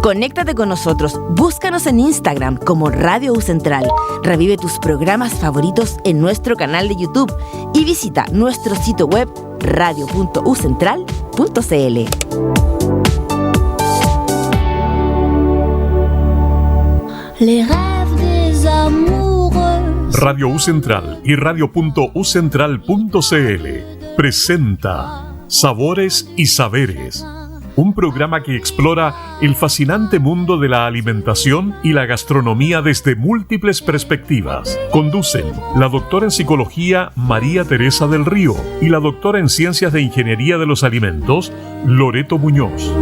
Conéctate con nosotros, búscanos en Instagram como Radio U Central, revive tus programas favoritos en nuestro canal de YouTube y visita nuestro sitio web radio.ucentral.cl. Radio U Central y radio.ucentral.cl presenta Sabores y Saberes, un programa que explora el fascinante mundo de la alimentación y la gastronomía desde múltiples perspectivas. Conducen la doctora en psicología María Teresa del Río y la doctora en ciencias de ingeniería de los alimentos Loreto Muñoz.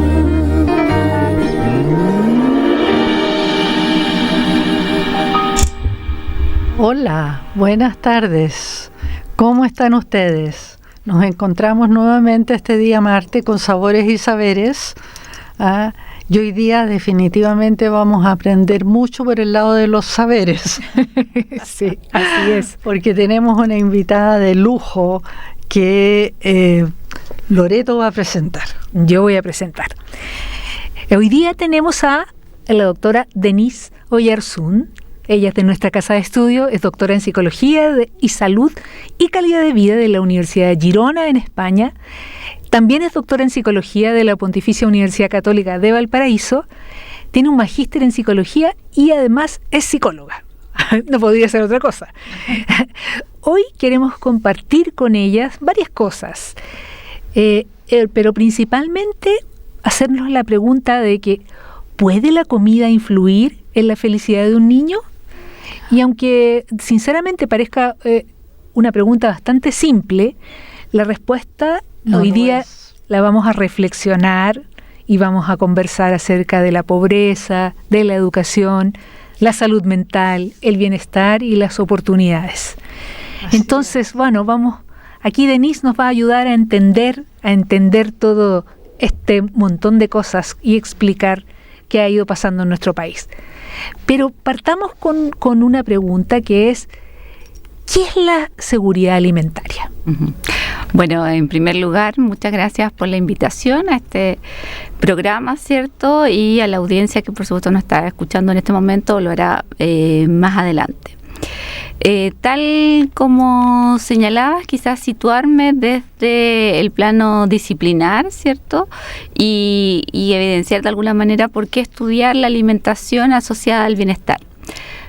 Hola, buenas tardes. ¿Cómo están ustedes? Nos encontramos nuevamente este día martes con Sabores y Saberes. Y hoy día definitivamente vamos a aprender mucho por el lado de los saberes. Sí, así es. Porque tenemos una invitada de lujo que Loreto va a presentar. Yo voy a presentar. Hoy día tenemos a la doctora Denise Oyarzún. Ella es de nuestra casa de estudio, es doctora en Psicología y Salud y Calidad de Vida de la Universidad de Girona, en España. También es doctora en Psicología de la Pontificia Universidad Católica de Valparaíso. Tiene un magíster en Psicología y además es psicóloga. No podría ser otra cosa. Hoy queremos compartir con ellas varias cosas, pero principalmente hacernos la pregunta de que ¿puede la comida influir en la felicidad de un niño? Y aunque sinceramente parezca una pregunta bastante simple, la respuesta hoy día la vamos a reflexionar y vamos a conversar acerca de la pobreza, de la educación, la salud mental, el bienestar y las oportunidades. Entonces, bueno, aquí Denise nos va a ayudar a entender todo este montón de cosas y explicar qué ha ido pasando en nuestro país. Pero partamos con una pregunta que es, ¿qué es la seguridad alimentaria? Bueno, en primer lugar, muchas gracias por la invitación a este programa, ¿cierto? Y a la audiencia que por supuesto nos está escuchando en este momento, lo hará más adelante. Tal como señalabas, quizás situarme desde el plano disciplinar, ¿cierto? Y evidenciar de alguna manera por qué estudiar la alimentación asociada al bienestar.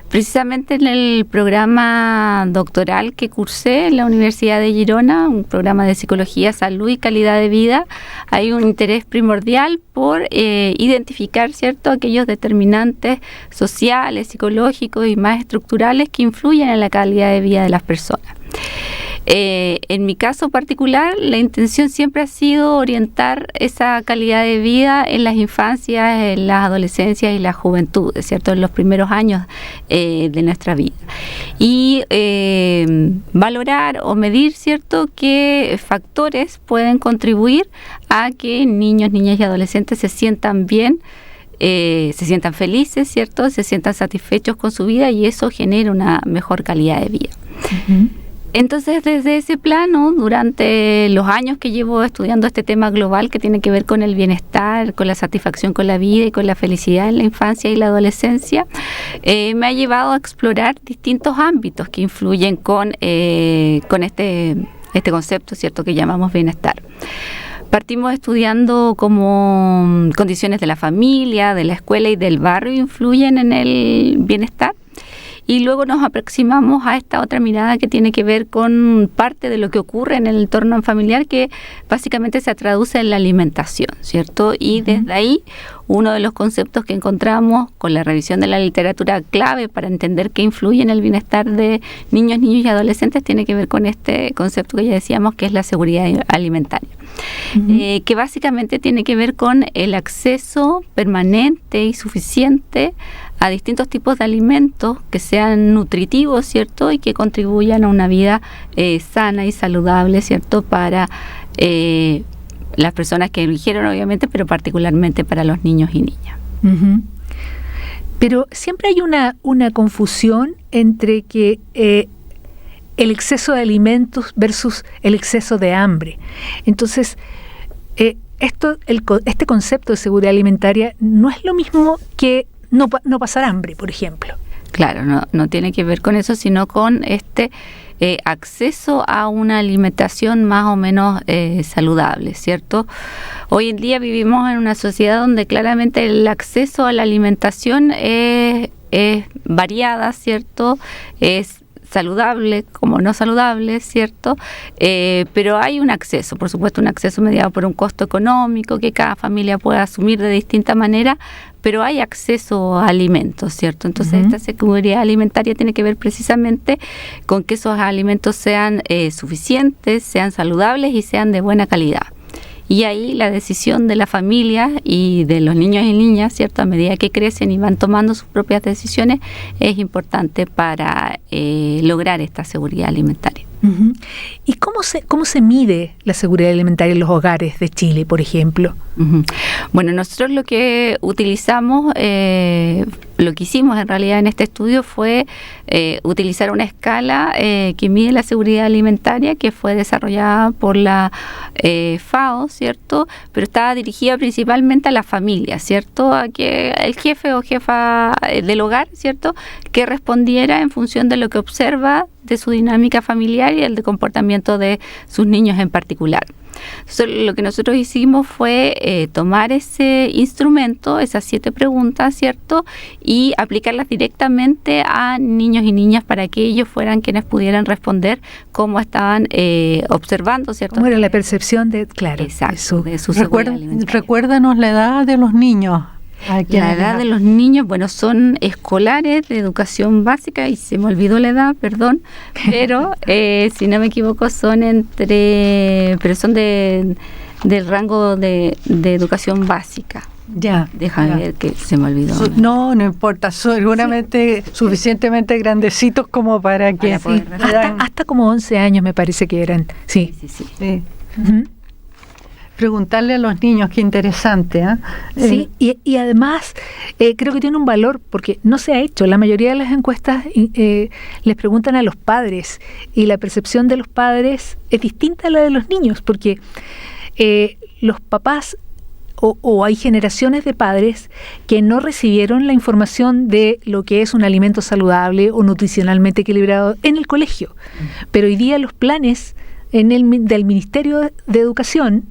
Precisamente en el programa doctoral que cursé en la Universidad de Girona, un programa de Psicología, Salud y Calidad de Vida, hay un interés primordial por identificar, ¿cierto?, aquellos determinantes sociales, psicológicos y más estructurales que influyen en la calidad de vida de las personas. En mi caso particular, la intención siempre ha sido orientar esa calidad de vida en las infancias, en las adolescencias y las juventudes, ¿cierto?, en los primeros años de nuestra vida. Y valorar o medir, ¿cierto?, qué factores pueden contribuir a que niños, niñas y adolescentes se sientan bien, se sientan felices, ¿cierto?, se sientan satisfechos con su vida y eso genera una mejor calidad de vida. Uh-huh. Entonces, desde ese plano, durante los años que llevo estudiando este tema global que tiene que ver con el bienestar, con la satisfacción con la vida y con la felicidad en la infancia y la adolescencia, me ha llevado a explorar distintos ámbitos que influyen con este concepto, ¿cierto?, que llamamos bienestar. Partimos estudiando cómo condiciones de la familia, de la escuela y del barrio influyen en el bienestar. Y luego nos aproximamos a esta otra mirada que tiene que ver con parte de lo que ocurre en el entorno familiar, que básicamente se traduce en la alimentación, ¿cierto? Y desde ahí, uno de los conceptos que encontramos con la revisión de la literatura clave para entender qué influye en el bienestar de niños, niños y adolescentes tiene que ver con este concepto que ya decíamos, que es la seguridad alimentaria. Que básicamente tiene que ver con el acceso permanente y suficiente a distintos tipos de alimentos que sean nutritivos, ¿cierto?, y que contribuyan a una vida sana y saludable, ¿cierto?, para las personas que eligieron, obviamente, pero particularmente para los niños y niñas. Uh-huh. Pero siempre hay una confusión entre que el exceso de alimentos versus el exceso de hambre. Entonces, este concepto de seguridad alimentaria no es lo mismo que no pasar hambre, por ejemplo. Claro, no tiene que ver con eso, sino con acceso a una alimentación más o menos saludable, ¿cierto? Hoy en día vivimos en una sociedad donde claramente el acceso a la alimentación es variada, ¿cierto? Es saludable como no saludable, ¿cierto? Pero hay un acceso, por supuesto, un acceso mediado por un costo económico que cada familia puede asumir de distinta manera, pero hay acceso a alimentos, ¿cierto? Entonces, esta seguridad alimentaria tiene que ver precisamente con que esos alimentos sean suficientes, sean saludables y sean de buena calidad. Y ahí la decisión de la familia y de los niños y niñas, ¿cierto? A medida que crecen y van tomando sus propias decisiones, es importante para lograr esta seguridad alimentaria. Uh-huh. ¿Y cómo se mide la seguridad alimentaria en los hogares de Chile, por ejemplo? Uh-huh. Bueno, nosotros lo que utilizamos, lo que hicimos en realidad en este estudio fue utilizar una escala que mide la seguridad alimentaria, que fue desarrollada por la FAO, ¿cierto? Pero estaba dirigida principalmente a la familia, ¿cierto? A que el jefe o jefa del hogar, ¿cierto? Que respondiera en función de lo que observa de su dinámica familiar y el de comportamiento de sus niños en particular. Entonces, lo que nosotros hicimos fue tomar ese instrumento, esas 7 preguntas, ¿cierto? Y aplicarlas directamente a niños y niñas para que ellos fueran quienes pudieran responder cómo estaban observando, ¿cierto? ¿Cómo era la percepción de, claro, exacto, de su seguridad alimentaria? Recuérdanos la edad de los niños. La edad de los niños, bueno, son escolares de educación básica, y se me olvidó la edad, perdón, pero si no me equivoco son del rango de educación básica. Ya. Déjame ver que se me olvidó. No importa, seguramente suficientemente grandecitos como para que... Hasta como 11 años me parece que eran. Sí. Uh-huh. Preguntarle a los niños, qué interesante, ¿eh? Sí, y además creo que tiene un valor porque no se ha hecho. La mayoría de las encuestas les preguntan a los padres, y la percepción de los padres es distinta a la de los niños, porque los papás o hay generaciones de padres que no recibieron la información de lo que es un alimento saludable o nutricionalmente equilibrado en el colegio. Pero hoy día los planes del Ministerio de Educación,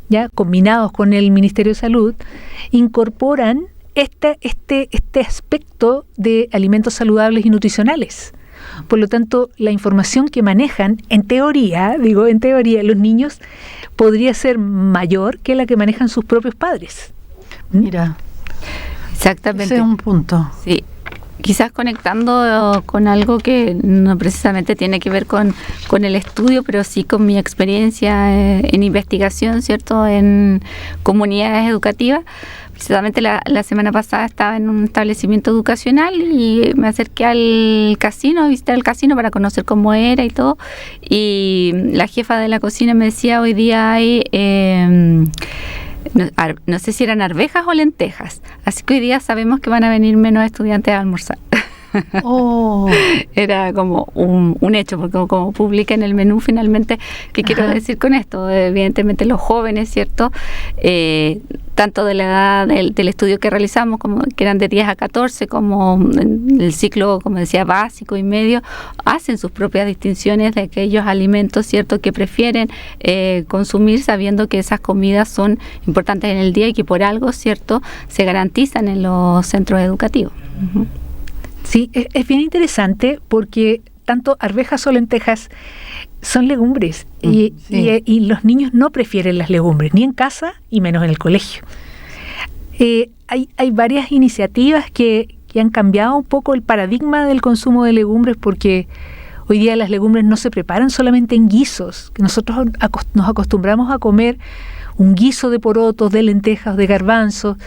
ya combinados con el Ministerio de Salud, incorporan este aspecto de alimentos saludables y nutricionales. Por lo tanto, la información que manejan, en teoría, los niños, podría ser mayor que la que manejan sus propios padres. Mira, exactamente. Ese es un punto. Sí. Quizás conectando con algo que no precisamente tiene que ver con el estudio, pero sí con mi experiencia en investigación, ¿cierto?, en comunidades educativas. Precisamente la semana pasada estaba en un establecimiento educacional y me acerqué al casino, a visitar el casino para conocer cómo era y todo. Y la jefa de la cocina me decía, hoy día hay... no sé si eran arvejas o lentejas, así que hoy día sabemos que van a venir menos estudiantes a almorzar. Oh. Era como un hecho, porque como publica en el menú finalmente, ¿qué quiero decir con esto? Evidentemente los jóvenes, ¿cierto? Tanto de la edad del estudio que realizamos, como que eran de 10 a 14, como en el ciclo, como decía, básico y medio, hacen sus propias distinciones de aquellos alimentos, ¿cierto?, que prefieren consumir, sabiendo que esas comidas son importantes en el día y que por algo, ¿cierto?, se garantizan en los centros educativos. Uh-huh. Sí, es bien interesante porque tanto arvejas o lentejas son legumbres y los niños no prefieren las legumbres, ni en casa y menos en el colegio. Hay varias iniciativas que han cambiado un poco el paradigma del consumo de legumbres, porque hoy día las legumbres no se preparan solamente en guisos, que nosotros nos acostumbramos a comer un guiso de porotos, de lentejas, de garbanzos,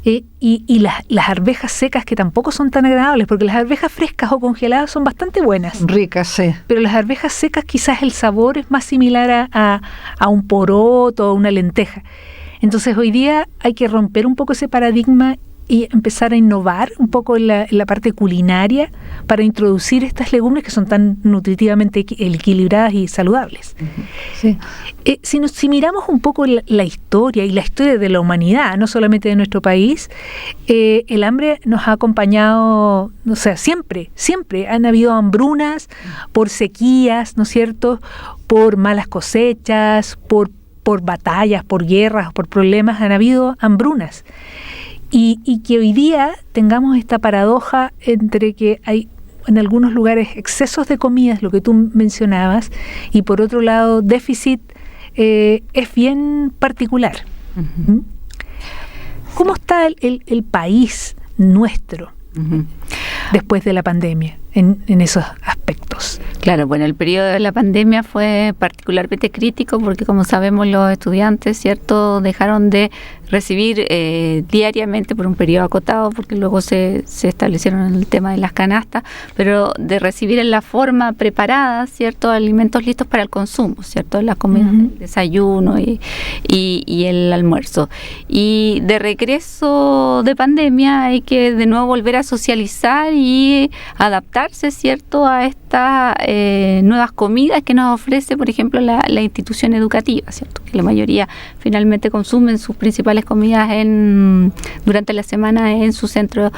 y las arvejas secas, que tampoco son tan agradables, porque las arvejas frescas o congeladas son bastante buenas. Ricas, sí. Pero las arvejas secas quizás el sabor es más similar a un poroto o una lenteja. Entonces hoy día hay que romper un poco ese paradigma y empezar a innovar un poco en la parte culinaria para introducir estas legumbres que son tan nutritivamente equilibradas y saludables. Sí. Si miramos un poco la historia y la historia de la humanidad, no solamente de nuestro país, el hambre nos ha acompañado, o sea, siempre han habido hambrunas por sequías, ¿no es cierto?, por malas cosechas, por batallas, por guerras, por problemas, han habido hambrunas. Y que hoy día tengamos esta paradoja entre que hay en algunos lugares excesos de comidas, lo que tú mencionabas, y por otro lado déficit, es bien particular. Uh-huh. ¿Cómo está el país nuestro después de la pandemia en esos aspectos? Claro, bueno, el periodo de la pandemia fue particularmente crítico porque, como sabemos, los estudiantes, ¿cierto?, dejaron de recibir diariamente por un periodo acotado, porque luego se establecieron el tema de las canastas, pero de recibir en la forma preparada, ¿cierto?, alimentos listos para el consumo, ¿cierto?, las comidas, el desayuno y el almuerzo. Y de regreso de pandemia hay que de nuevo volver a socializar y adaptarse, ¿cierto?, a estas nuevas comidas que nos ofrece, por ejemplo, la institución educativa, ¿cierto?, que la mayoría finalmente consumen sus principales comidas durante la semana en su centro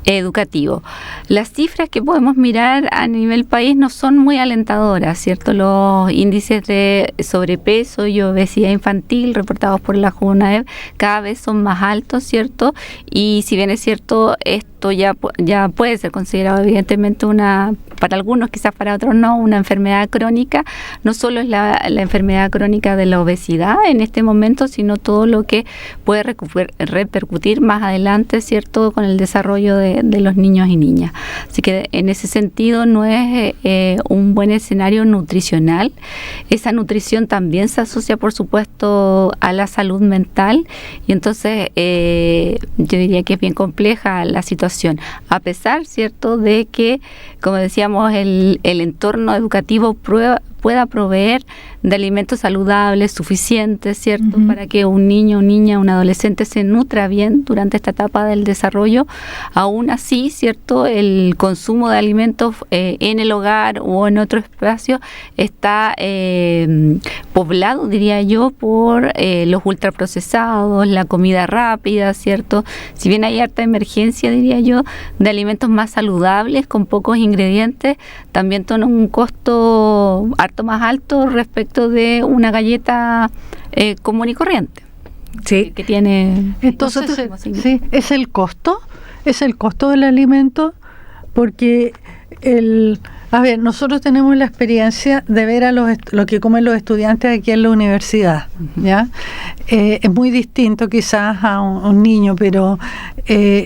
educativo. Las cifras que podemos mirar a nivel país no son muy alentadoras, ¿cierto? Los índices de sobrepeso y obesidad infantil reportados por la JUNAEB cada vez son más altos, ¿cierto? Y si bien es cierto, esto ya puede ser considerado evidentemente para algunos, quizás para otros no, una enfermedad crónica. No solo es la enfermedad crónica de la obesidad en este momento, sino todo lo que puede repercutir más adelante, ¿cierto?, con el desarrollo de los niños y niñas. Así que en ese sentido no es un buen escenario nutricional. Esa nutrición también se asocia, por supuesto, a la salud mental, y entonces yo diría que es bien compleja la situación, a pesar, ¿cierto?, de que, como decíamos, el entorno educativo pueda proveer de alimentos saludables, suficientes, ¿cierto?, para que un niño, un niña, un adolescente se nutra bien durante esta etapa del desarrollo. Aún así, ¿cierto?, el consumo de alimentos en el hogar o en otro espacio está poblado, diría yo, por los ultraprocesados, la comida rápida, ¿cierto? Si bien hay harta emergencia, diría yo, de alimentos más saludables, con pocos ingredientes, también tienen un costo harto más alto respecto de una galleta común y corriente. Sí. Que tiene... Entonces, sí, es el costo del alimento, porque nosotros tenemos la experiencia de ver a lo que comen los estudiantes aquí en la universidad, ¿ya? Es muy distinto quizás a un niño, pero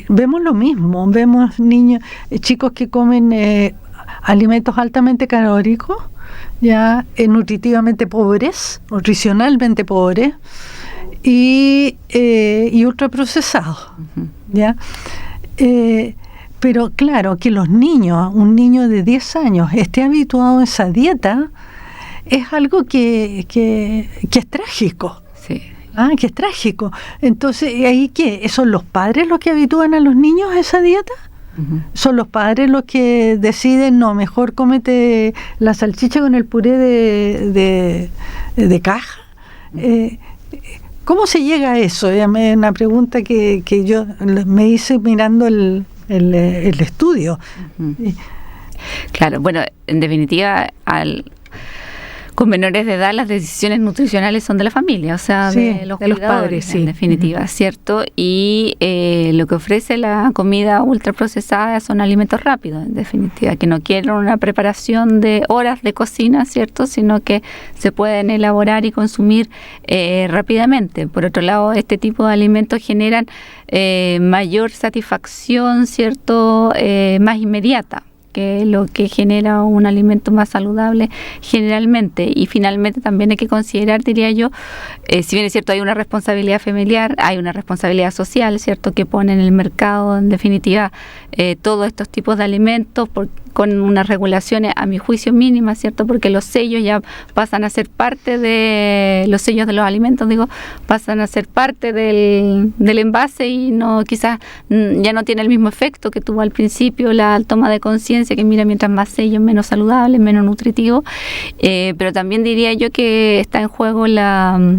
vemos lo mismo, vemos niños, chicos que comen alimentos altamente calóricos, ya nutritivamente pobres, nutricionalmente pobres y ultraprocesados, ¿ya? Pero claro, que un niño de 10 años esté habituado a esa dieta es algo que es trágico. Sí. Que es trágico. Entonces, ¿ahí qué? ¿Son los padres los que habitúan a los niños a esa dieta? ¿Son los padres los que deciden, no, mejor cómete la salchicha con el puré de caja? ¿Cómo se llega a eso? Una pregunta que yo me hice mirando el estudio. Claro, bueno, en definitiva, con menores de edad las decisiones nutricionales son de la familia, o sea, sí, de los padres, sí. En definitiva, ¿cierto? Y lo que ofrece la comida ultraprocesada son alimentos rápidos, en definitiva, que no quieren una preparación de horas de cocina, ¿cierto?, sino que se pueden elaborar y consumir rápidamente. Por otro lado, este tipo de alimentos generan mayor satisfacción, ¿cierto?, más inmediata, que es lo que genera un alimento más saludable generalmente. Y finalmente también hay que considerar, diría yo, si bien es cierto hay una responsabilidad familiar, hay una responsabilidad social, ¿cierto?, que pone en el mercado en definitiva todos estos tipos de alimentos, con unas regulaciones a mi juicio mínimas, ¿cierto? Porque los sellos ya pasan a ser parte de los sellos de los alimentos, pasan a ser parte del envase y no, quizás ya no tiene el mismo efecto que tuvo al principio la toma de conciencia, que mira, mientras más sellos, menos saludable, menos nutritivo, pero también diría yo que está en juego las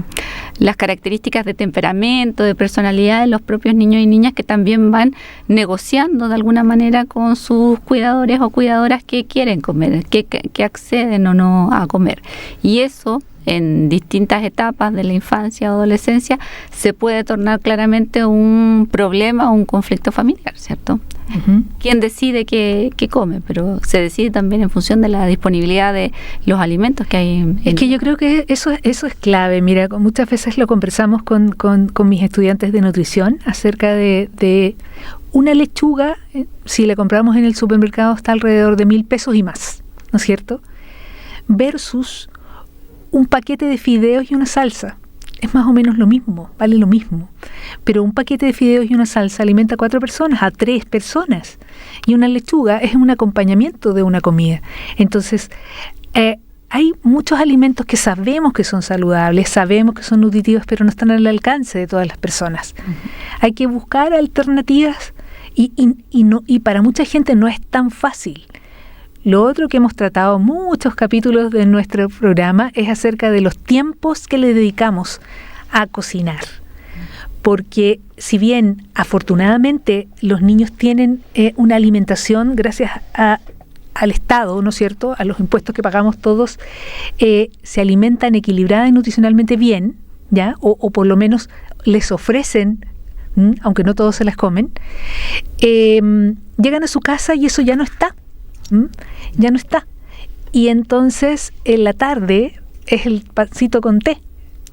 características de temperamento, de personalidad de los propios niños y niñas, que también van negociando de alguna manera con sus cuidadores o cuidadoras que quieren comer, que acceden o no a comer. Y eso, en distintas etapas de la infancia o adolescencia, se puede tornar claramente un problema o un conflicto familiar, ¿cierto? Uh-huh. ¿Quién decide qué come? Pero se decide también en función de la disponibilidad de los alimentos que hay. Es que yo creo que eso es clave. Mira, muchas veces lo conversamos con mis estudiantes de nutrición acerca de una lechuga, si la compramos en el supermercado, está alrededor de 1,000 pesos y más, ¿no es cierto? Versus un paquete de fideos y una salsa. Es más o menos lo mismo, vale lo mismo. Pero un paquete de fideos y una salsa alimenta a 4 personas, a 3 personas. Y una lechuga es un acompañamiento de una comida. Entonces, hay muchos alimentos que sabemos que son saludables, sabemos que son nutritivos, pero no están al alcance de todas las personas. Uh-huh. Hay que buscar alternativas y para mucha gente no es tan fácil. Lo otro que hemos tratado muchos capítulos de nuestro programa es acerca de los tiempos que le dedicamos a cocinar. Porque si bien afortunadamente los niños tienen una alimentación gracias al Estado, ¿no es cierto?, a los impuestos que pagamos todos, se alimentan equilibrada y nutricionalmente bien, ¿ya? O por lo menos les ofrecen, aunque no todos se las comen, llegan a su casa y eso ya no está. Ya no está. Y entonces en la tarde es el pancito con té.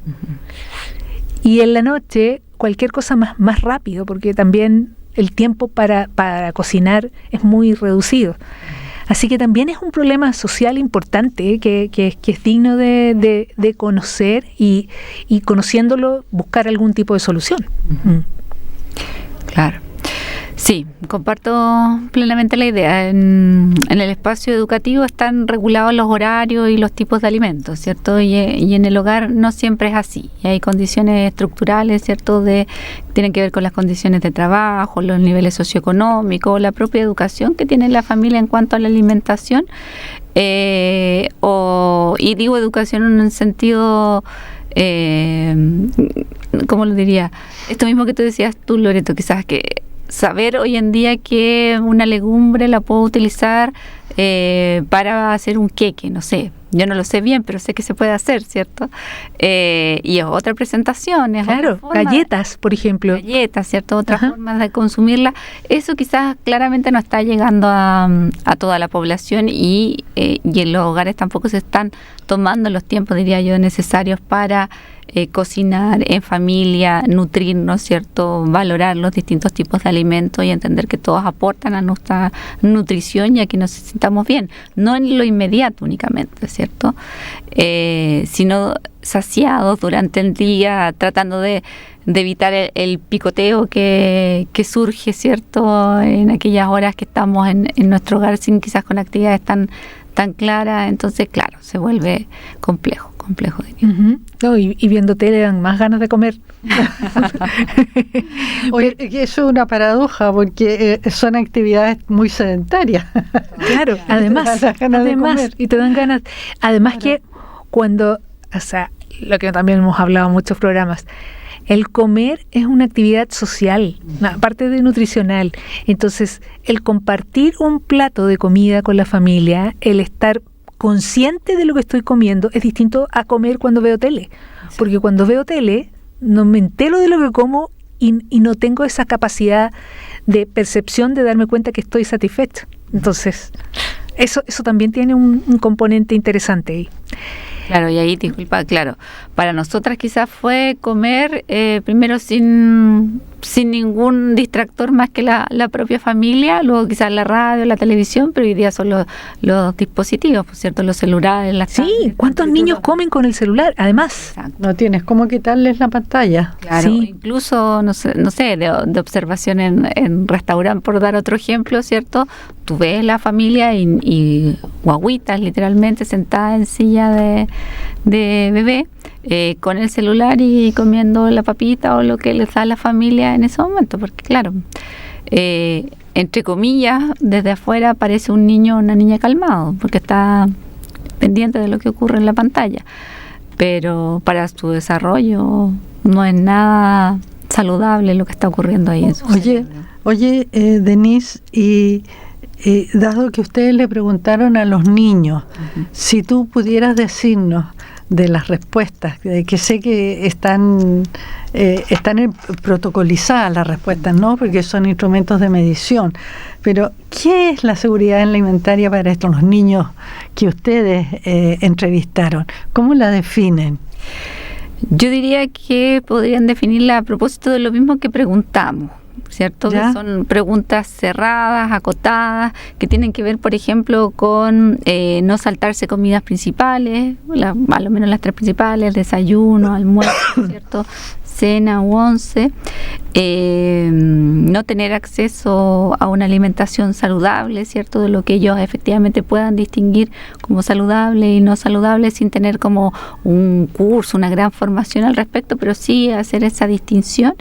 Uh-huh. Y en la noche cualquier cosa más rápido, porque también el tiempo para cocinar es muy reducido. Así que también es un problema social importante que es digno de conocer y conociéndolo buscar algún tipo de solución. Uh-huh. Claro. Sí, comparto plenamente la idea. En el espacio educativo están regulados los horarios y los tipos de alimentos, ¿cierto? Y en el hogar no siempre es así. Y hay condiciones estructurales, ¿cierto? Tienen que ver con las condiciones de trabajo, los niveles socioeconómicos, la propia educación que tiene la familia en cuanto a la alimentación. Y digo educación en un sentido... ¿cómo lo diría? Esto mismo que tú decías tú, Loreto, quizás que saber hoy en día que una legumbre la puedo utilizar para hacer un queque, no sé, yo no lo sé bien, pero sé que se puede hacer, ¿cierto? Y es otra presentación, es claro, otra galletas, por ejemplo. Galletas, ¿cierto? Otras formas de consumirla. Eso quizás claramente no está llegando a toda la población y en los hogares tampoco se están tomando los tiempos, diría yo, necesarios para cocinar en familia, nutrirnos, ¿cierto? Valorar los distintos tipos de alimentos y entender que todos aportan a nuestra nutrición y a que nos sintamos bien, no en lo inmediato únicamente, ¿cierto? Sino saciados durante el día, tratando de evitar el picoteo que surge, ¿cierto? En aquellas horas que estamos en nuestro hogar quizás con actividades tan claras, entonces claro, se vuelve complejo diría. Uh-huh. No, y viendo tele dan más ganas de comer. Oye, eso es una paradoja porque son actividades muy sedentarias. Claro, además y te dan ganas. Además claro. Que cuando, o sea, lo que también hemos hablado en muchos programas, el comer es una actividad social, aparte de nutricional. Entonces, el compartir un plato de comida con la familia, el estar consciente de lo que estoy comiendo, es distinto a comer cuando veo tele. Porque cuando veo tele, no me entero de lo que como y no tengo esa capacidad de percepción de darme cuenta que estoy satisfecho. Entonces, eso también tiene un componente interesante ahí. Claro, y ahí, disculpa, claro, para nosotras quizás fue comer primero sin sin ningún distractor más que la propia familia, luego quizás la radio, la televisión, pero hoy día son los dispositivos, por cierto, los celulares, las tablets. ¿Cuántos niños comen con el celular? Además, Exacto. No tienes cómo quitarles la pantalla. Claro, Sí. incluso, no sé de observación en restaurante, por dar otro ejemplo, ¿cierto? Tú ves la familia y guaguitas, literalmente, sentadas en silla de bebé, con el celular y comiendo la papita o lo que les da la familia en ese momento, porque claro, entre comillas, desde afuera parece un niño o una niña calmado, porque está pendiente de lo que ocurre en la pantalla, pero para su desarrollo no es nada saludable lo que está ocurriendo ahí en su cerebro. Oye, Denise, y dado que ustedes le preguntaron a los niños, si tú pudieras decirnos de las respuestas, de que sé que están protocolizadas las respuestas, ¿no? Porque son instrumentos de medición. Pero, ¿qué es la seguridad alimentaria para estos los niños que ustedes entrevistaron? ¿Cómo la definen? Yo diría que podrían definirla a propósito de lo mismo que preguntamos, ¿cierto? ¿Ya? Que son preguntas cerradas, acotadas, que tienen que ver, por ejemplo, con no saltarse comidas principales, a lo menos las 3 principales, desayuno, almuerzo, ¿cierto? Cena u once, no tener acceso a una alimentación saludable, ¿cierto? De lo que ellos efectivamente puedan distinguir como saludable y no saludable sin tener como un curso, una gran formación al respecto, pero sí hacer esa distinción.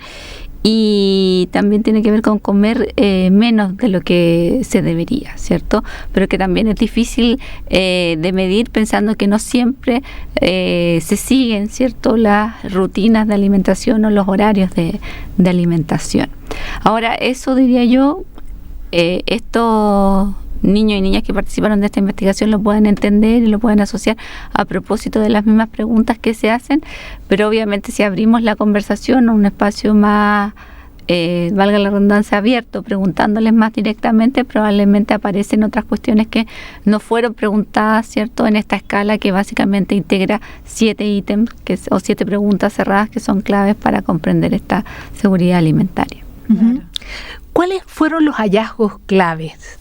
Y también tiene que ver con comer menos de lo que se debería, ¿cierto? Pero que también es difícil de medir pensando que no siempre se siguen, ¿cierto?, las rutinas de alimentación o los horarios de alimentación. Ahora, eso diría yo, estos niños y niñas que participaron de esta investigación lo pueden entender y lo pueden asociar a propósito de las mismas preguntas que se hacen, pero obviamente si abrimos la conversación a un espacio más, valga la redundancia, abierto, preguntándoles más directamente, probablemente aparecen otras cuestiones que no fueron preguntadas, ¿cierto?, en esta escala que básicamente integra 7 ítems o 7 preguntas cerradas que son claves para comprender esta seguridad alimentaria. Claro. ¿Cuáles fueron los hallazgos claves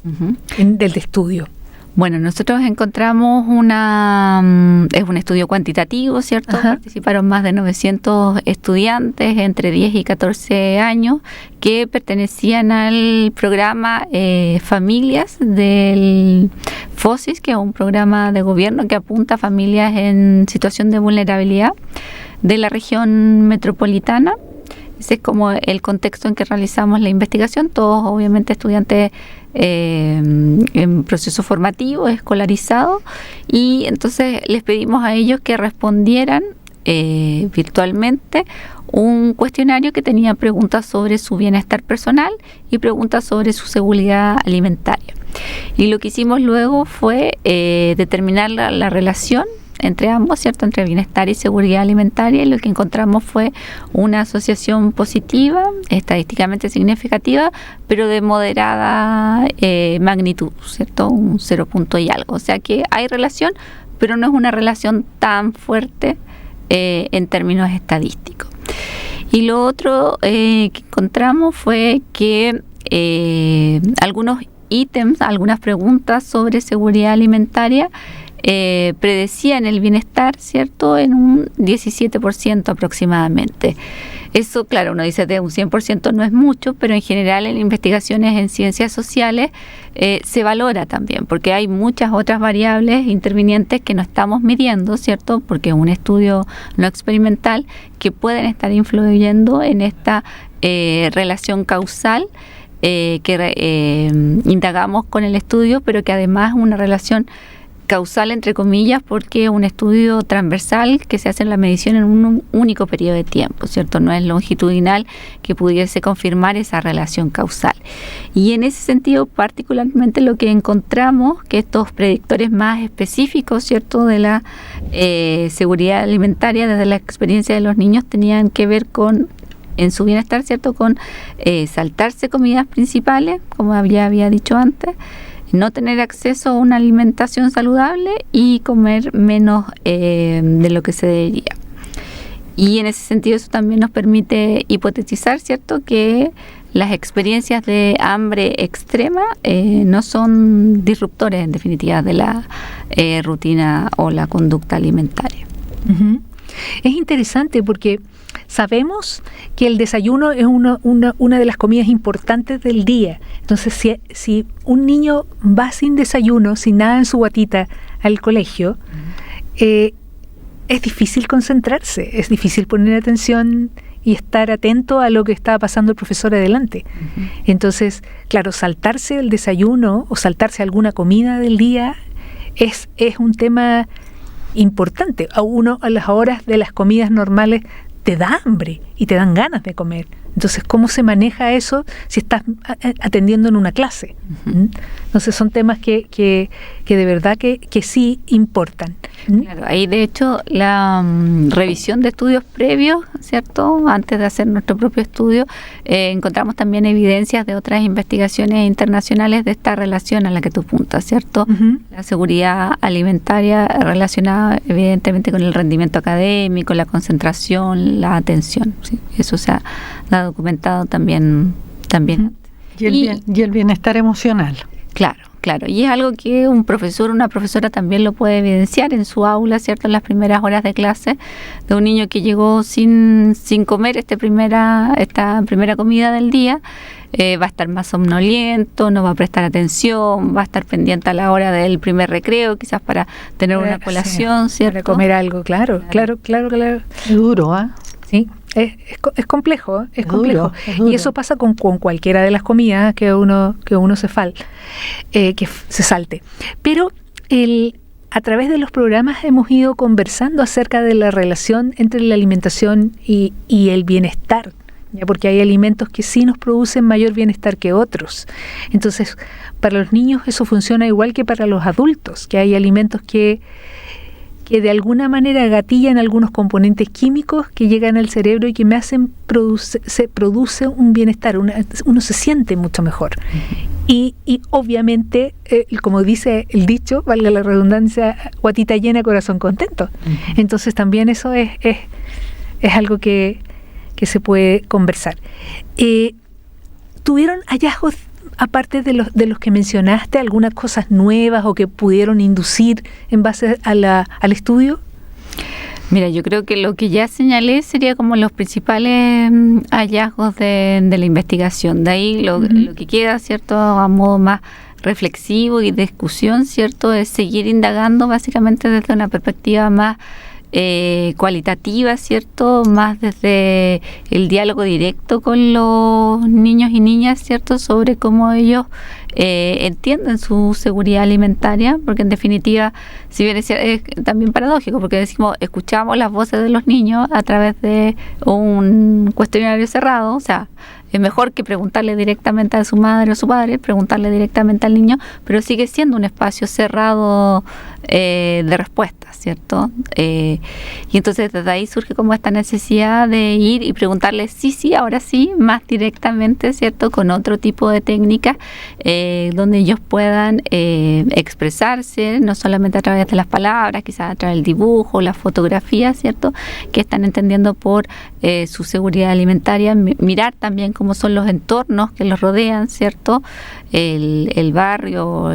del estudio? Bueno, nosotros encontramos es un estudio cuantitativo, ¿cierto? Ajá. Participaron más de 900 estudiantes entre 10 y 14 años que pertenecían al programa Familias del FOSIS, que es un programa de gobierno que apunta a familias en situación de vulnerabilidad de la región metropolitana. Ese es como el contexto en que realizamos la investigación, todos obviamente estudiantes en proceso formativo, escolarizado, y entonces les pedimos a ellos que respondieran virtualmente un cuestionario que tenía preguntas sobre su bienestar personal y preguntas sobre su seguridad alimentaria. Y lo que hicimos luego fue determinar la relación entre ambos, ¿cierto?, entre bienestar y seguridad alimentaria, y lo que encontramos fue una asociación positiva, estadísticamente significativa, pero de moderada magnitud, ¿cierto?, un 0 punto y algo. O sea que hay relación, pero no es una relación tan fuerte en términos estadísticos. Y lo otro que encontramos fue que algunos ítems, algunas preguntas sobre seguridad alimentaria predecían el bienestar, ¿cierto?, en un 17% aproximadamente. Eso, claro, uno dice de un 100% no es mucho, pero en general en investigaciones en ciencias sociales se valora también, porque hay muchas otras variables intervinientes que no estamos midiendo, ¿cierto?, porque es un estudio no experimental, que pueden estar influyendo en esta relación causal que indagamos con el estudio, pero que además es una relación causal entre comillas, porque es un estudio transversal que se hace en la medición en un único periodo de tiempo, ¿cierto? No es longitudinal que pudiese confirmar esa relación causal. Y en ese sentido, particularmente lo que encontramos, que estos predictores más específicos, ¿cierto?, de la seguridad alimentaria desde la experiencia de los niños tenían que ver con en su bienestar, ¿cierto?, con saltarse comidas principales, como había dicho antes, no tener acceso a una alimentación saludable y comer menos de lo que se debería. Y en ese sentido eso también nos permite hipotetizar, ¿cierto?, que las experiencias de hambre extrema no son disruptores, en definitiva, de la rutina o la conducta alimentaria. Uh-huh. Es interesante porque sabemos que el desayuno es una de las comidas importantes del día. Entonces, si un niño va sin desayuno, sin nada en su guatita al colegio, es difícil concentrarse, es difícil poner atención y estar atento a lo que está pasando el profesor adelante. Uh-huh. Entonces, claro, saltarse el desayuno o saltarse alguna comida del día es un tema importante. A las horas de las comidas normales te da hambre y te dan ganas de comer. Entonces, ¿cómo se maneja eso si estás atendiendo en una clase? Uh-huh. Entonces, son temas que de verdad que sí importan. Claro, ahí de hecho la revisión de estudios previos, ¿cierto? Antes de hacer nuestro propio estudio, encontramos también evidencias de otras investigaciones internacionales de esta relación a la que tú apuntas, ¿cierto? Uh-huh. La seguridad alimentaria relacionada evidentemente con el rendimiento académico, la concentración, la atención, ¿sí? Eso se ha documentado también. Uh-huh. Y el bienestar emocional. Claro, y es algo que un profesor, una profesora también lo puede evidenciar en su aula, ¿cierto? En las primeras horas de clase de un niño que llegó sin comer esta primera comida del día, va a estar más somnoliento, no va a prestar atención, va a estar pendiente a la hora del primer recreo, quizás para tener una colación, sí, ¿cierto? Para comer algo, claro. Es duro, ¿ah? Sí. Es complejo, es complejo. Duro. Y eso pasa con cualquiera de las comidas que uno que se salte. Pero a través de los programas hemos ido conversando acerca de la relación entre la alimentación y el bienestar, ¿ya? Porque hay alimentos que sí nos producen mayor bienestar que otros. Entonces, para los niños eso funciona igual que para los adultos, que hay alimentos que de alguna manera gatillan algunos componentes químicos que llegan al cerebro y que me hacen se produce un bienestar, uno se siente mucho mejor. Uh-huh. Y obviamente, como dice el dicho, valga la redundancia, guatita llena, corazón contento. Uh-huh. Entonces también eso es algo que se puede conversar. ¿Tuvieron hallazgos, aparte de los que mencionaste, algunas cosas nuevas o que pudieron inducir en base al estudio? Mira, yo creo que lo que ya señalé sería como los principales hallazgos de la investigación. De ahí lo que queda, ¿cierto?, a modo más reflexivo y de discusión, ¿cierto?, es seguir indagando básicamente desde una perspectiva más cualitativa, ¿cierto?, más desde el diálogo directo con los niños y niñas, ¿cierto?, sobre cómo ellos entienden su seguridad alimentaria, porque en definitiva, si bien es también paradójico, porque escuchamos las voces de los niños a través de un cuestionario cerrado, o sea, es mejor que preguntarle directamente a su madre o su padre, preguntarle directamente al niño, pero sigue siendo un espacio cerrado de respuestas, ¿cierto? Y entonces desde ahí surge como esta necesidad de ir y preguntarle sí, ahora sí, más directamente, ¿cierto?, con otro tipo de técnicas donde ellos puedan expresarse, no solamente a través de las palabras, quizás a través del dibujo, la fotografía, ¿cierto?, que están entendiendo por su seguridad alimentaria, mirar también cómo son los entornos que los rodean, ¿cierto?, el barrio,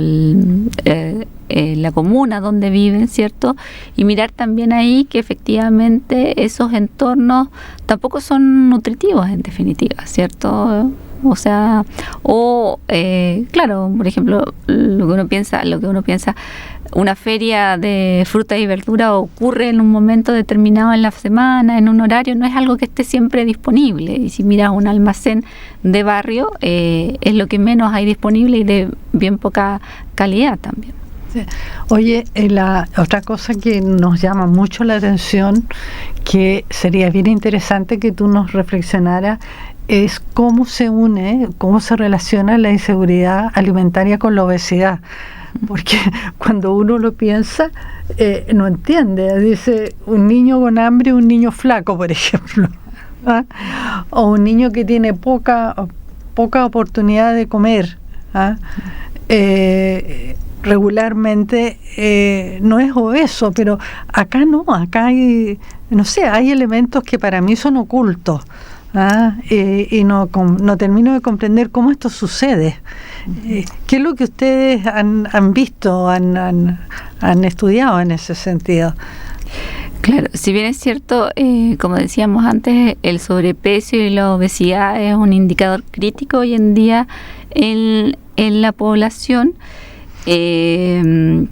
la comuna donde viven, ¿cierto?, y mirar también ahí que efectivamente esos entornos tampoco son nutritivos en definitiva, ¿cierto? O sea, claro, por ejemplo, lo que uno piensa, una feria de fruta y verdura ocurre en un momento determinado en la semana, en un horario, no es algo que esté siempre disponible. Y si miras un almacén de barrio, es lo que menos hay disponible y de bien poca calidad también. Sí. Oye, la otra cosa que nos llama mucho la atención, que sería bien interesante que tú nos reflexionaras, es cómo se relaciona la inseguridad alimentaria con la obesidad. Porque cuando uno lo piensa, no entiende. Dice, un niño con hambre, un niño flaco, por ejemplo, ¿ah? O un niño que tiene poca oportunidad de comer, ¿ah? regularmente no es obeso, pero acá no, acá hay, no sé, hay elementos que para mí son ocultos. Y no termino de comprender cómo esto sucede. ¿Qué es lo que ustedes han visto, han estudiado en ese sentido? Claro, si bien es cierto, como decíamos antes, el sobrepeso y la obesidad es un indicador crítico hoy en día en la población, sí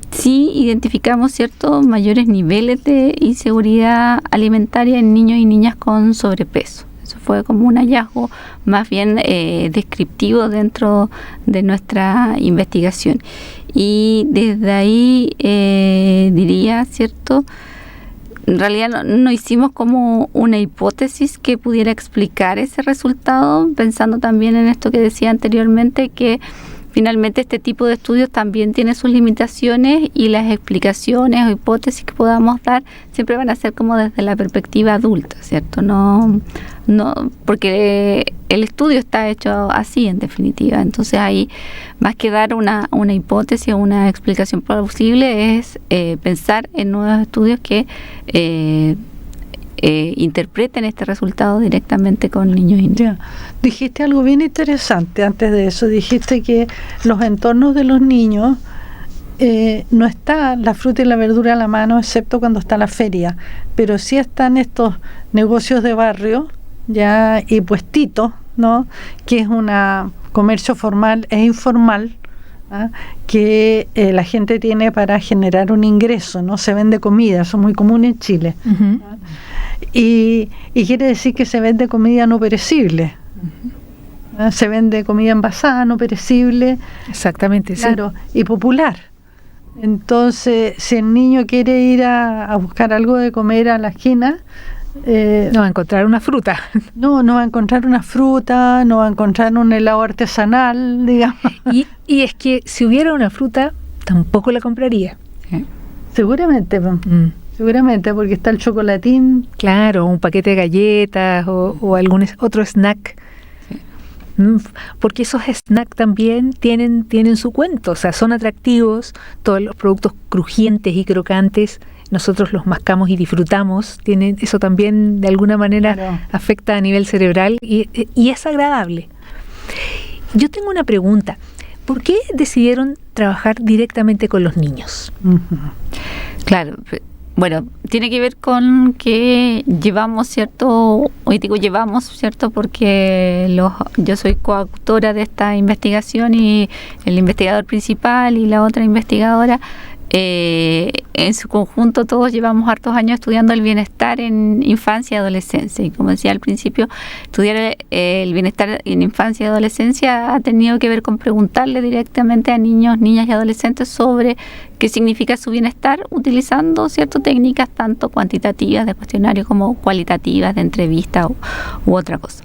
identificamos ciertos mayores niveles de inseguridad alimentaria en niños y niñas con sobrepeso. Eso fue como un hallazgo más bien descriptivo dentro de nuestra investigación. Y desde ahí diría, ¿cierto? En realidad no hicimos como una hipótesis que pudiera explicar ese resultado, pensando también en esto que decía anteriormente, que finalmente este tipo de estudios también tiene sus limitaciones y las explicaciones o hipótesis que podamos dar siempre van a ser como desde la perspectiva adulta, ¿cierto? No, porque el estudio está hecho así en definitiva. Entonces ahí, más que dar una hipótesis o una explicación plausible, es pensar en nuevos estudios que interpreten este resultado directamente con niños y niñas. Dijiste algo bien interesante antes de eso. Dijiste que los entornos de los niños no está la fruta y la verdura a la mano, excepto cuando está la feria, pero sí están estos negocios de barrio ya y puestitos, ¿no? Que es una comercio formal e informal, que la gente tiene para generar un ingreso, ¿no? Se vende comida, eso es muy común en Chile. Uh-huh. Y quiere decir que se vende comida no perecible. Uh-huh. Se vende comida envasada, no perecible. Exactamente, claro, sí. Y popular. Entonces, si el niño quiere ir a buscar algo de comer a la esquina, no va a encontrar una fruta. No va a encontrar una fruta, no va a encontrar un helado artesanal, digamos. Y es que si hubiera una fruta, tampoco la compraría. Seguramente, seguramente, porque está el chocolatín. Claro, un paquete de galletas o algún otro snack. Sí. Porque esos snacks también tienen su cuento, o sea, son atractivos, todos los productos crujientes y crocantes, nosotros los mascamos y disfrutamos, eso también de alguna manera claro. Afecta a nivel cerebral y es agradable. Yo tengo una pregunta, ¿por qué decidieron trabajar directamente con los niños? Uh-huh. Claro, bueno, tiene que ver con que llevamos, ¿cierto? Hoy digo llevamos, ¿cierto? Porque yo soy coautora de esta investigación y el investigador principal y la otra investigadora, en su conjunto todos llevamos hartos años estudiando el bienestar en infancia y adolescencia. Y como decía al principio, estudiar el bienestar en infancia y adolescencia ha tenido que ver con preguntarle directamente a niños, niñas y adolescentes sobre qué significa su bienestar, utilizando ciertas técnicas tanto cuantitativas de cuestionario como cualitativas de entrevista u otra cosa.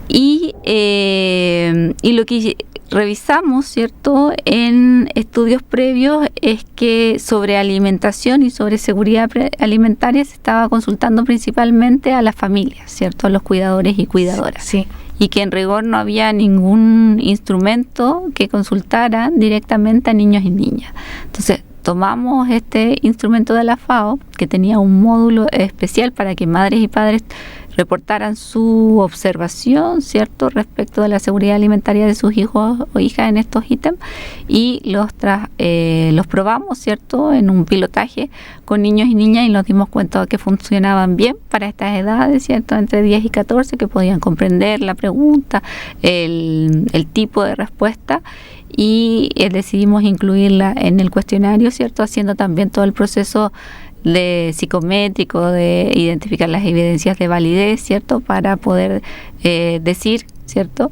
Y lo que revisamos, ¿cierto?, en estudios previos es que sobre alimentación y sobre seguridad alimentaria se estaba consultando principalmente a las familias, ¿cierto?, a los cuidadores y cuidadoras. Sí. Y que en rigor no había ningún instrumento que consultara directamente a niños y niñas. Entonces, tomamos este instrumento de la FAO, que tenía un módulo especial para que madres y padres reportaran su observación, ¿cierto?, respecto de la seguridad alimentaria de sus hijos o hijas en estos ítems, y los probamos, ¿cierto?, en un pilotaje con niños y niñas y nos dimos cuenta de que funcionaban bien para estas edades, ¿cierto?, entre 10 y 14, que podían comprender la pregunta, el tipo de respuesta, y decidimos incluirla en el cuestionario, ¿cierto?, haciendo también todo el proceso de psicométrico, de identificar las evidencias de validez, ¿cierto?, para poder decir, ¿cierto?,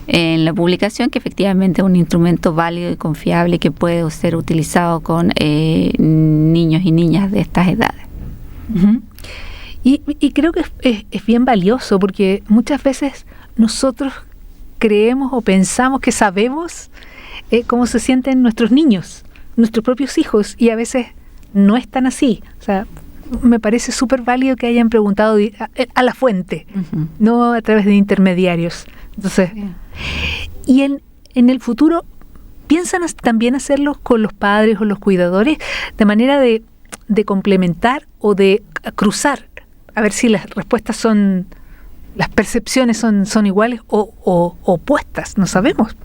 en la publicación que efectivamente es un instrumento válido y confiable que puede ser utilizado con niños y niñas de estas edades. Uh-huh. Y creo que es bien valioso porque muchas veces nosotros creemos o pensamos que sabemos cómo se sienten nuestros niños, nuestros propios hijos, y a veces no es tan así. O sea, me parece súper válido que hayan preguntado a la fuente, uh-huh, no a través de intermediarios. Entonces, y en el futuro, ¿piensan también hacerlo con los padres o los cuidadores de manera de complementar o de cruzar? A ver si las respuestas son, las percepciones son iguales o opuestas, no sabemos.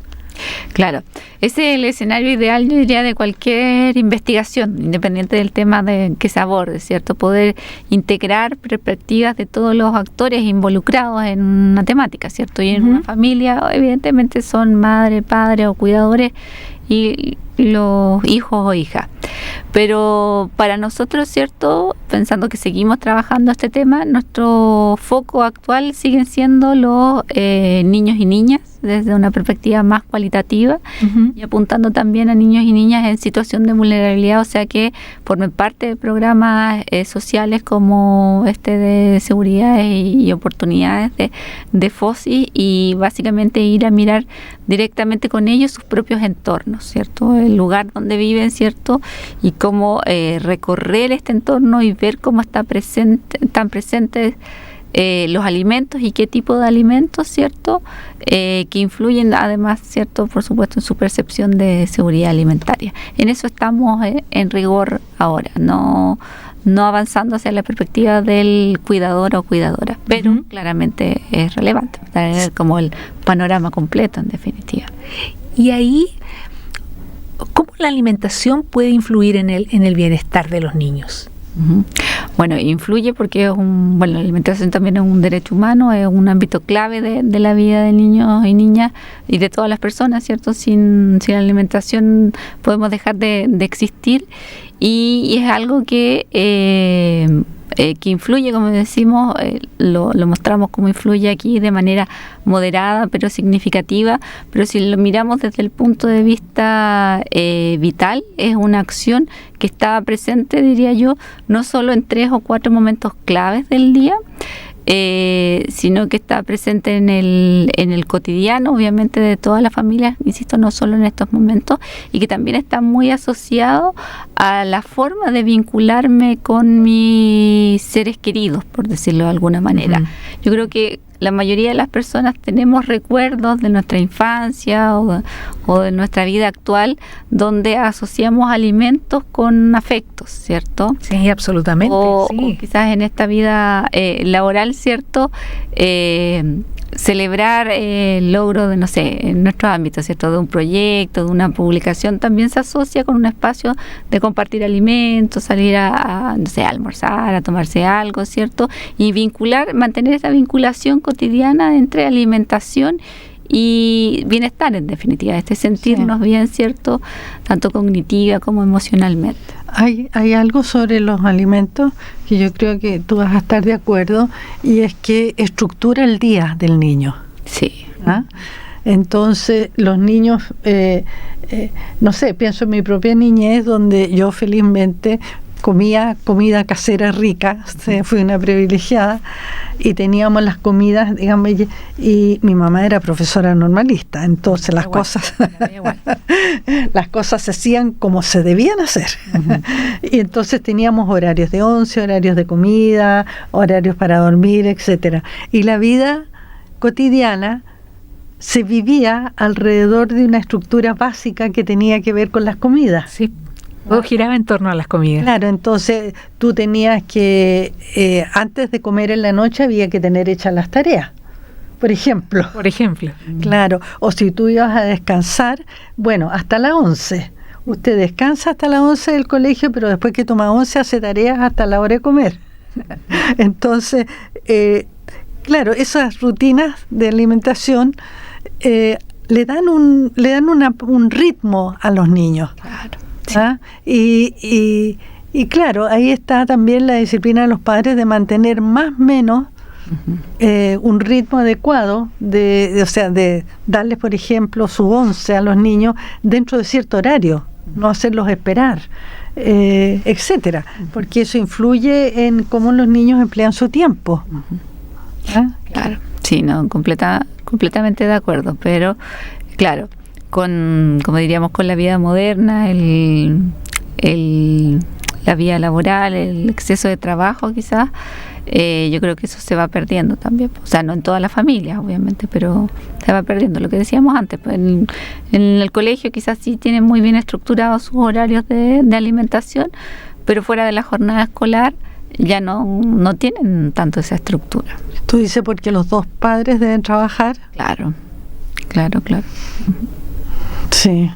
Claro, ese es el escenario ideal, yo diría, de cualquier investigación, independiente del tema de que se aborde, ¿cierto? Poder integrar perspectivas de todos los actores involucrados en una temática, ¿cierto? Y en una familia, evidentemente, son madre, padre o cuidadores y los hijos o hijas. Pero para nosotros, ¿cierto? Pensando que seguimos trabajando este tema, nuestro foco actual siguen siendo los niños y niñas, desde una perspectiva más cualitativa, y apuntando también a niños y niñas en situación de vulnerabilidad, o sea que formen parte de programas sociales como de seguridad y oportunidades de FOSI, y básicamente ir a mirar directamente con ellos sus propios entornos, ¿cierto? El lugar donde viven, ¿cierto? Y cómo recorrer este entorno y ver cómo están presentes los alimentos y qué tipo de alimentos, ¿cierto? Que influyen además, ¿cierto? Por supuesto, en su percepción de seguridad alimentaria. En eso estamos en rigor ahora, no avanzando hacia la perspectiva del cuidador o cuidadora, pero claramente es relevante tener como el panorama completo, en definitiva. Y ahí, ¿cómo la alimentación puede influir en el bienestar de los niños? Bueno, influye porque la alimentación también es un derecho humano, es un ámbito clave de la vida de niños y niñas y de todas las personas, ¿cierto? Sin alimentación podemos dejar de existir, y es algo que influye, como decimos, lo mostramos como influye aquí de manera moderada pero significativa, pero si lo miramos desde el punto de vista vital, es una acción que está presente, diría yo, no solo en 3 o 4 momentos claves del día, sino que está presente en el cotidiano, obviamente, de todas las familias, insisto, no solo en estos momentos, y que también está muy asociado a la forma de vincularme con mis seres queridos, por decirlo de alguna manera. Yo creo que la mayoría de las personas tenemos recuerdos de nuestra infancia o de nuestra vida actual donde asociamos alimentos con afectos, ¿cierto? Sí, absolutamente. O quizás en esta vida laboral, ¿cierto? Celebrar el logro de, no sé, en nuestro ámbito, ¿cierto? De un proyecto, de una publicación, también se asocia con un espacio de compartir alimentos, salir a no sé, a almorzar, a tomarse algo, ¿cierto? Y mantener esa vinculación cotidiana entre alimentación y bienestar, en definitiva, sentirnos bien, ¿cierto? Tanto cognitiva como emocionalmente. Hay algo sobre los alimentos que yo creo que tú vas a estar de acuerdo, y es que estructura el día del niño. Sí. ¿Ah? Entonces, los niños, no sé, pienso en mi propia niñez, donde yo felizmente comía comida casera rica, fui una privilegiada, y teníamos las comidas, digamos, y mi mamá era profesora normalista, entonces las cosas se hacían como se debían hacer. Y entonces teníamos horarios de once, horarios de comida, horarios para dormir, etcétera. Y la vida cotidiana se vivía alrededor de una estructura básica que tenía que ver con las comidas. Sí. Todo giraba en torno a las comidas. Claro, entonces tú tenías que, antes de comer en la noche, había que tener hechas las tareas, por ejemplo. Claro, o si tú ibas a descansar, bueno, hasta las 11. Usted descansa hasta las 11 del colegio, pero después que toma 11 hace tareas hasta la hora de comer. Entonces, claro, esas rutinas de alimentación le dan un ritmo a los niños. Claro. ¿Ah? Y claro, ahí está también la disciplina de los padres de mantener más o menos un ritmo adecuado, o sea, de darles, por ejemplo, su once a los niños dentro de cierto horario, no hacerlos esperar, etcétera, porque eso influye en cómo los niños emplean su tiempo. ¿Ah? Claro, sí, no, completamente de acuerdo, pero claro, como diríamos, con la vida moderna, la la vida laboral, el exceso de trabajo quizás, yo creo que eso se va perdiendo también. O sea, no en todas las familias, obviamente, pero se va perdiendo. Lo que decíamos antes, pues en el colegio quizás sí tienen muy bien estructurados sus horarios de alimentación, pero fuera de la jornada escolar ya no tienen tanto esa estructura. Tú dices porque los dos padres deben trabajar. Claro. Sí.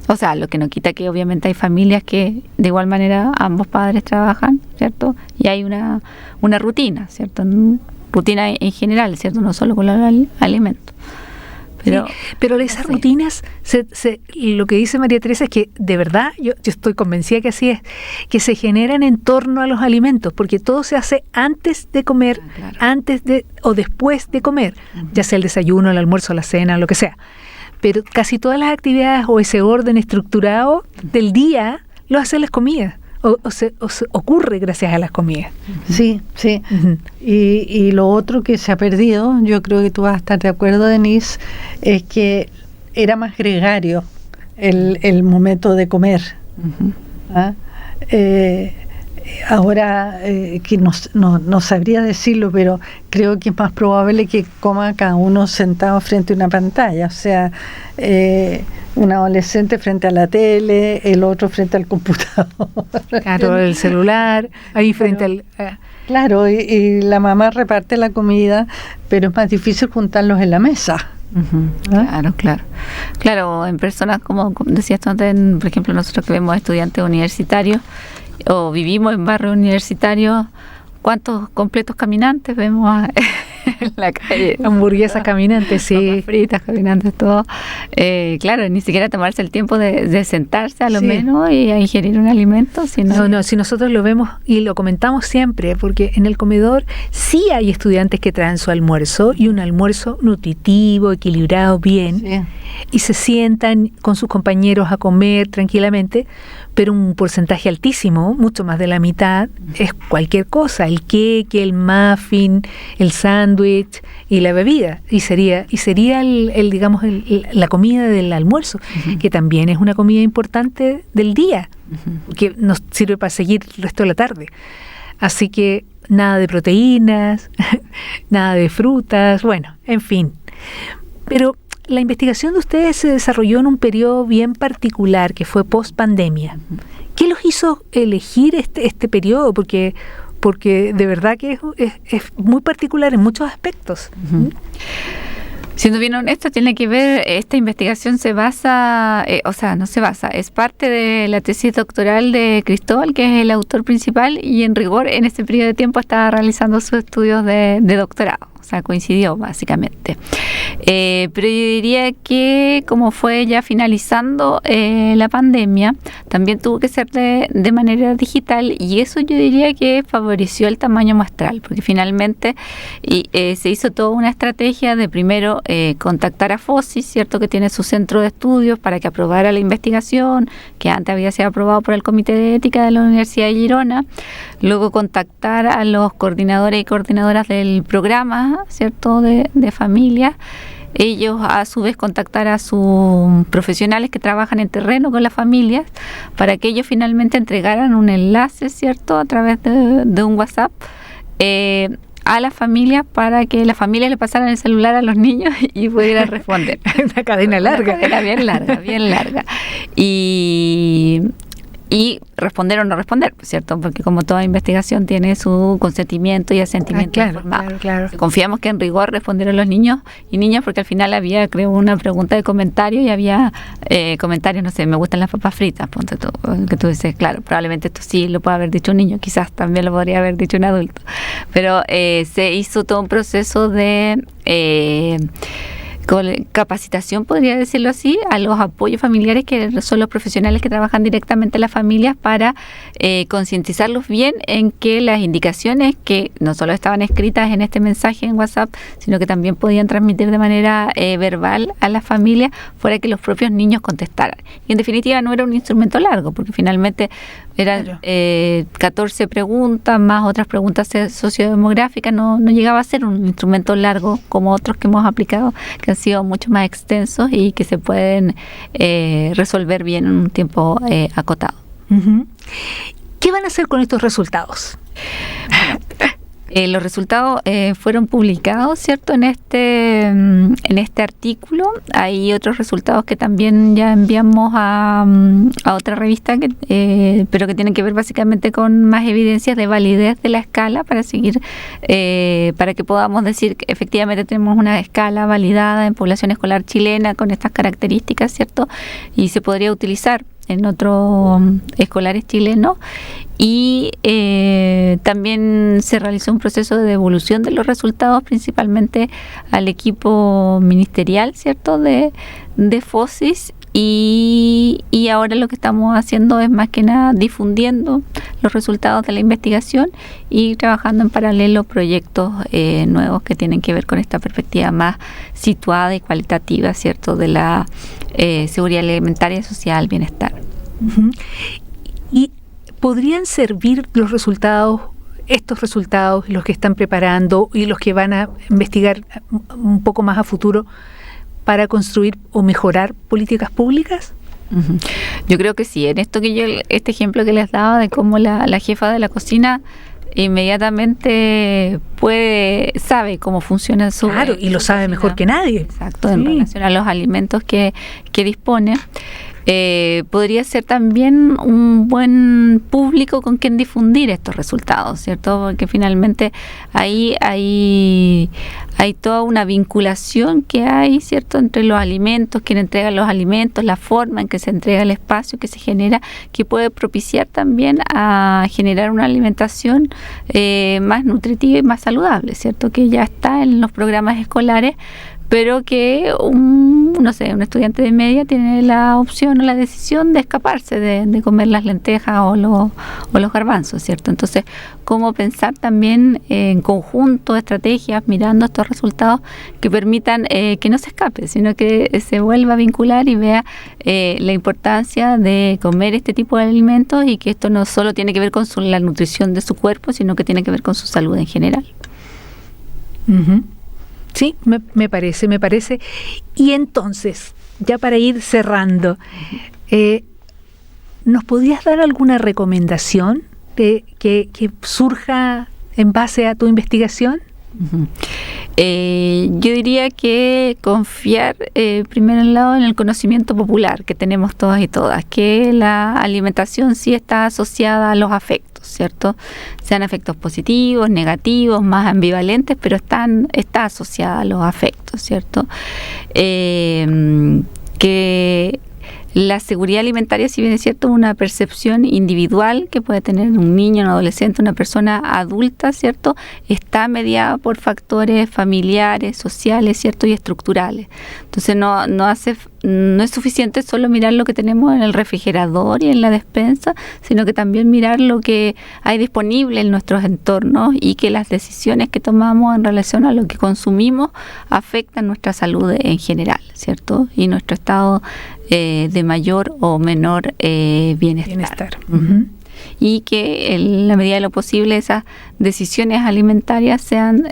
O sea, lo que no quita que obviamente hay familias que de igual manera ambos padres trabajan, ¿cierto? Y hay una rutina, ¿cierto? Rutina en general, ¿cierto? No solo con los alimentos. Pero esas rutinas, lo que dice María Teresa es que de verdad, yo estoy convencida que así es, que se generan en torno a los alimentos, porque todo se hace antes de comer, antes de o después de comer, ya sea el desayuno, el almuerzo, la cena, lo que sea. Pero casi todas las actividades o ese orden estructurado del día lo hacen las comidas. O se ocurre gracias a las comidas. Sí. Uh-huh. Y lo otro que se ha perdido, yo creo que tú vas a estar de acuerdo, Denise, es que era más gregario el momento de comer. Uh-huh. ¿Ah? Ahora, que no sabría decirlo, pero creo que es más probable que coma cada uno sentado frente a una pantalla. O sea, un adolescente frente a la tele, el otro frente al computador. Claro, el celular, ahí frente al... Claro, y la mamá reparte la comida, pero es más difícil juntarlos en la mesa. Uh-huh. ¿Ah? Claro, en personas como decías tú antes, por ejemplo, nosotros que vemos estudiantes universitarios o vivimos en barrios universitarios, ¿cuántos completos caminantes vemos en la calle? Hamburguesas caminantes, sí. Papas fritas caminantes, todo. Claro, ni siquiera tomarse el tiempo de sentarse a lo menos y a ingerir un alimento. No, si nosotros lo vemos y lo comentamos siempre, porque en el comedor sí hay estudiantes que traen su almuerzo y un almuerzo nutritivo, equilibrado, bien, y se sientan con sus compañeros a comer tranquilamente, pero un porcentaje altísimo, mucho más de la mitad, es cualquier cosa, el queque, el muffin, el sándwich y la bebida, y sería digamos la comida del almuerzo, uh-huh, que también es una comida importante del día, uh-huh, que nos sirve para seguir el resto de la tarde. Así que nada de proteínas, nada de frutas, bueno, en fin. Pero la investigación de ustedes se desarrolló en un periodo bien particular, que fue post-pandemia. ¿Qué los hizo elegir este periodo? Porque de verdad que es muy particular en muchos aspectos. Uh-huh. Siendo bien honesto, tiene que ver, esta investigación se basa, es parte de la tesis doctoral de Cristóbal, que es el autor principal, y en rigor en este periodo de tiempo estaba realizando sus estudios de doctorado. O sea, coincidió básicamente. Pero yo diría que como fue ya finalizando la pandemia, también tuvo que ser de manera digital, y eso yo diría que favoreció el tamaño muestral, porque finalmente se hizo toda una estrategia de primero contactar a FOSIS, ¿cierto?, que tiene su centro de estudios, para que aprobara la investigación, que antes había sido aprobado por el Comité de Ética de la Universidad de Girona. Luego contactar a los coordinadores y coordinadoras del programa, ¿cierto?, de familia. Ellos a su vez contactar a sus profesionales que trabajan en terreno con las familias, para que ellos finalmente entregaran un enlace, ¿cierto?, a través de un WhatsApp a las familias, para que las familias le pasaran el celular a los niños y pudieran responder. Una cadena larga. Una cadena bien larga. Y responder o no responder, ¿cierto? Porque como toda investigación tiene su consentimiento y asentimiento informado. Claro. Confiamos que en rigor respondieron los niños y niñas, porque al final había, creo, una pregunta de comentario, y había comentarios, no sé, me gustan las papas fritas, ponte tú, que tú dices, claro, probablemente esto sí lo puede haber dicho un niño, quizás también lo podría haber dicho un adulto. Pero se hizo todo un proceso de con capacitación, podría decirlo así, a los apoyos familiares, que son los profesionales que trabajan directamente en las familias, para concientizarlos bien en que las indicaciones, que no solo estaban escritas en este mensaje en WhatsApp, sino que también podían transmitir de manera verbal a las familias, fuera que los propios niños contestaran. Y en definitiva no era un instrumento largo, porque finalmente eran 14 preguntas más otras preguntas sociodemográficas, no llegaba a ser un instrumento largo como otros que hemos aplicado, que han sido mucho más extensos y que se pueden resolver bien en un tiempo acotado. Uh-huh. ¿Qué van a hacer con estos resultados? Los resultados fueron publicados, ¿cierto? En este artículo. Hay otros resultados que también ya enviamos a otra revista, pero que tienen que ver básicamente con más evidencias de validez de la escala para seguir, para que podamos decir que efectivamente tenemos una escala validada en población escolar chilena con estas características, ¿cierto? Y se podría utilizar en otros escolares chilenos. Y también se realizó un proceso de devolución de los resultados, principalmente al equipo ministerial, ¿cierto?, de FOSIS, y ahora lo que estamos haciendo es más que nada difundiendo los resultados de la investigación y trabajando en paralelo proyectos nuevos que tienen que ver con esta perspectiva más situada y cualitativa, ¿cierto?, de la seguridad alimentaria, social, bienestar. Uh-huh. Y ¿podrían servir los resultados, estos resultados, los que están preparando y los que van a investigar un poco más a futuro, para construir o mejorar políticas públicas? Uh-huh. Yo creo que sí. En esto este ejemplo que les daba de cómo la jefa de la cocina inmediatamente sabe cómo funciona su... Claro, y lo sabe mejor que nadie. Exacto, en relación a los alimentos que dispone. Podría ser también un buen público con quien difundir estos resultados, ¿cierto? Porque finalmente ahí hay toda una vinculación que hay, ¿cierto?, entre los alimentos, quien entrega los alimentos, la forma en que se entrega el espacio que se genera, que puede propiciar también a generar una alimentación más nutritiva y más saludable, ¿cierto?, que ya está en los programas escolares, pero que un estudiante de media tiene la opción o la decisión de escaparse de comer las lentejas o los garbanzos, ¿cierto? Entonces, cómo pensar también en conjunto estrategias mirando estos resultados que permitan que no se escape, sino que se vuelva a vincular y vea la importancia de comer este tipo de alimentos, y que esto no solo tiene que ver con la nutrición de su cuerpo, sino que tiene que ver con su salud en general. Uh-huh. Sí, me parece. Y entonces, ya para ir cerrando, ¿nos podrías dar alguna recomendación que surja en base a tu investigación? Uh-huh. Yo diría que confiar primero en el conocimiento popular que tenemos todas y todas, que la alimentación sí está asociada a los afectos, ¿cierto? Sean afectos positivos, negativos, más ambivalentes, pero está asociada a los afectos, ¿cierto? Que la seguridad alimentaria, si bien es cierto, una percepción individual que puede tener un niño, un adolescente, una persona adulta, ¿cierto?, está mediada por factores familiares, sociales, ¿cierto?, y estructurales. Entonces no es suficiente solo mirar lo que tenemos en el refrigerador y en la despensa, sino que también mirar lo que hay disponible en nuestros entornos, y que las decisiones que tomamos en relación a lo que consumimos afectan nuestra salud en general, ¿cierto?, y nuestro estado de mayor o menor bienestar. Uh-huh. Y que en la medida de lo posible esas decisiones alimentarias sean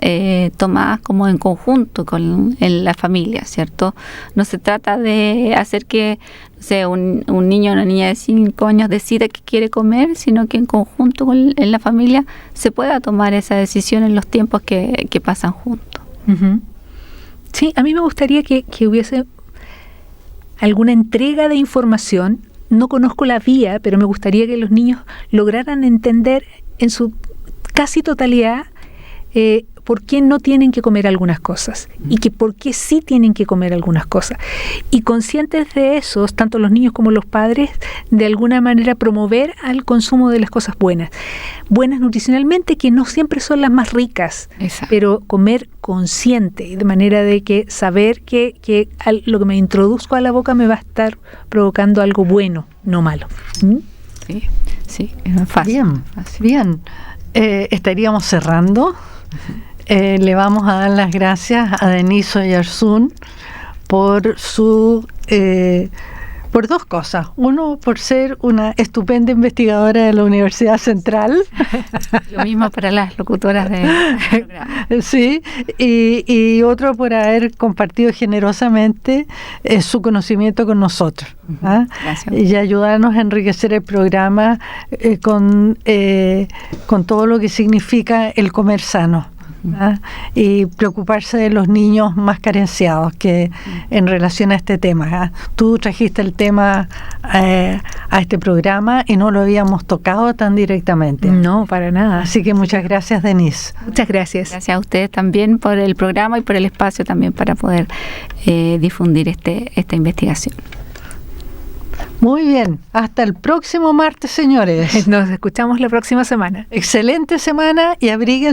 tomadas como en conjunto en la familia, ¿cierto? No se trata de hacer que, no sé, un niño o una niña de 5 años decida que quiere comer, sino que en conjunto en la familia se pueda tomar esa decisión en los tiempos que pasan juntos. Uh-huh. Sí, a mí me gustaría que hubiese alguna entrega de información. No conozco la vía, pero me gustaría que los niños lograran entender en su casi totalidad por qué no tienen que comer algunas cosas, y que por qué sí tienen que comer algunas cosas. Y conscientes de eso, tanto los niños como los padres, de alguna manera promover al consumo de las cosas buenas nutricionalmente, que no siempre son las más ricas. Exacto. Pero comer consciente, de manera de que saber que lo que me introduzco a la boca me va a estar provocando algo bueno, no malo. ¿Mm? Sí, es fácil. Bien. Estaríamos cerrando. Le vamos a dar las gracias a Denise Oyarzún por su Por dos cosas. Uno, por ser una estupenda investigadora de la Universidad Central. Yo misma para las locutoras del programa. Sí, y otro por haber compartido generosamente su conocimiento con nosotros. ¿Ah? Gracias. Y ayudarnos a enriquecer el programa con todo lo que significa el comer sano. ¿Ah? Y preocuparse de los niños más carenciados que en relación a este tema. ¿Ah? Tú trajiste el tema a este programa y no lo habíamos tocado tan directamente. No, para nada. Así que muchas gracias, Denise. Muchas gracias. Gracias a ustedes también por el programa y por el espacio también para poder difundir esta investigación. Muy bien, hasta el próximo martes, señores. Nos escuchamos la próxima semana. Excelente semana y abríguense